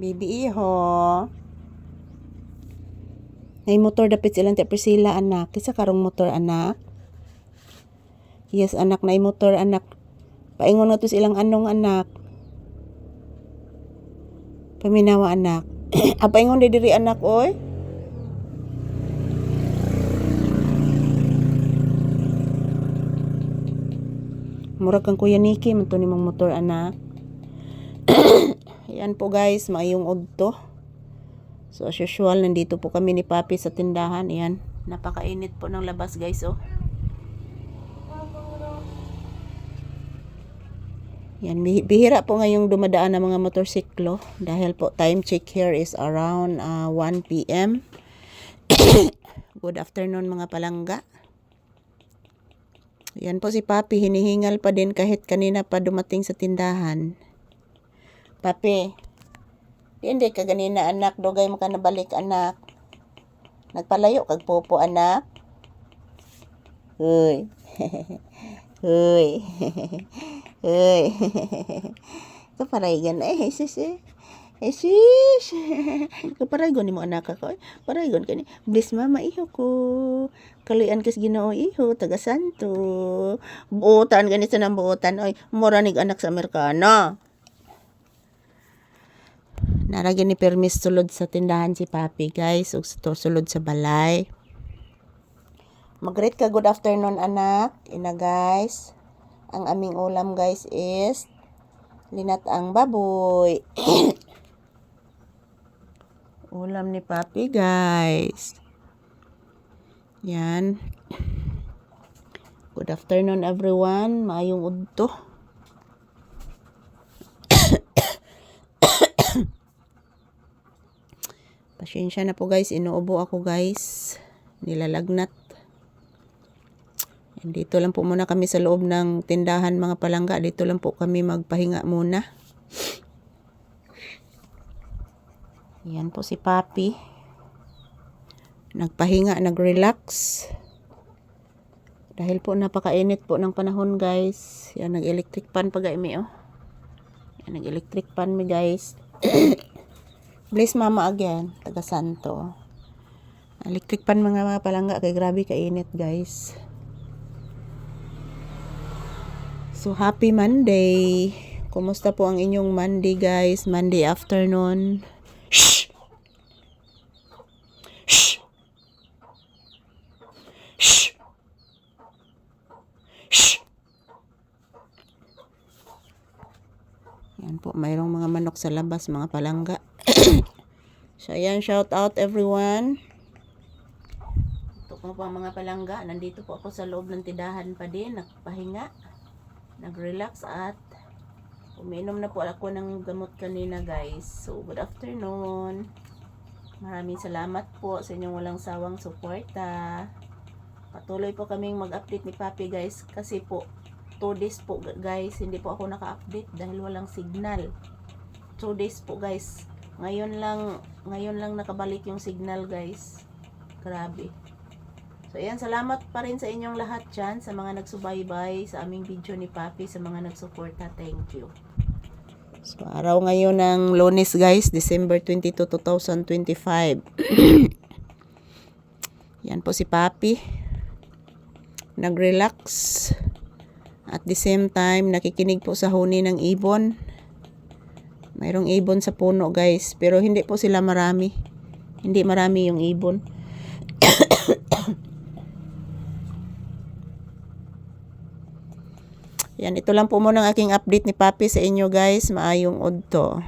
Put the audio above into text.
Baby iho. Nay motor dapit silang ti Priscilla anak. Kisa karong motor anak. Yes anak, nay motor anak. Paingon nga to silang anong anak. Paminawa anak. Paingon diri anak oy. Murag kang Kuya Nikki man to nimong motor anak. Yan po guys, maayong udto. So as usual, nandito po kami ni Papi sa tindahan. Yan, napakainit po ng labas guys oh. Yan, bihira po ngayong dumadaan ng mga motorsiklo. Dahil po time check here is around 1 PM. Good afternoon mga palangga. Yan po si Papi, hinihingal pa din kahit kanina pa dumating sa tindahan. Papi, hindi ka ganina anak, dugay mo ka nabalik anak. Nagpalayo kag popo anak. Huy. Huy. Huy. Kaparaygan eh, Jesus eh. Jesus. Kaparaygon ni mo anak ako. Paraygon ka ni. Bless mama iho ko. Kaluyan kas Ginoo iho, taga santo. Buotan ganito ng buotan. Oy, moranig anak sa Amerikana. Naragyan ni permis sulod sa tindahan si Papi guys. Ug sulod sa balay. Mag-greet ka good afternoon anak. Ina guys. Ang aming ulam guys is linatang baboy. Ulam ni Papi guys. Yan. Good afternoon everyone. Maayong udto. Pasensya na po guys, inuubo ako guys. Nilalagnat. Dito lang po muna kami sa loob ng tindahan mga palangga. Dito lang po kami magpahinga muna. Yan po si Papi. Nagpahinga, nag-relax. Dahil po napakainit po ng panahon guys. Yan, nag-electric fan pa mi oh. Yan, nag-electric fan mi guys. Bless mama again, taga santo. Electric pan mga palangga, kay grabe kainit guys. So happy Monday. Kumusta po ang inyong Monday guys? Monday afternoon. Shh. Shh. Shh. Shh. Yan po, mayroong mga manok sa labas mga palangga. So ayan, shout out everyone. Ito po mga palangga, nandito po ako sa loob ng tindahan pa din, nagpahinga, nag-relax at uminom na po ako ng gamot kanina guys. So good afternoon. Maraming salamat po sa inyong walang sawang suporta. Patuloy po kaming mag-update ni Papi guys kasi po 2 days po guys hindi po ako naka-update dahil walang signal. 2 days po guys. Ngayon lang nakabalik yung signal guys. Grabe. So ayan, salamat pa rin sa inyong lahat dyan, sa mga nagsubaybay sa aming video ni Papi, sa mga nagsuporta. Thank you. So araw ngayon ng Lunes guys, December 22, 2025. Yan po si Papi. Nag-relax. At the same time, nakikinig po sa huni ng ibon. Mayroong ibon sa puno guys, pero hindi po sila marami. Hindi marami yung ibon. Yan, ito lang po muna ang aking update ni Papi sa inyo guys. Maayong udto.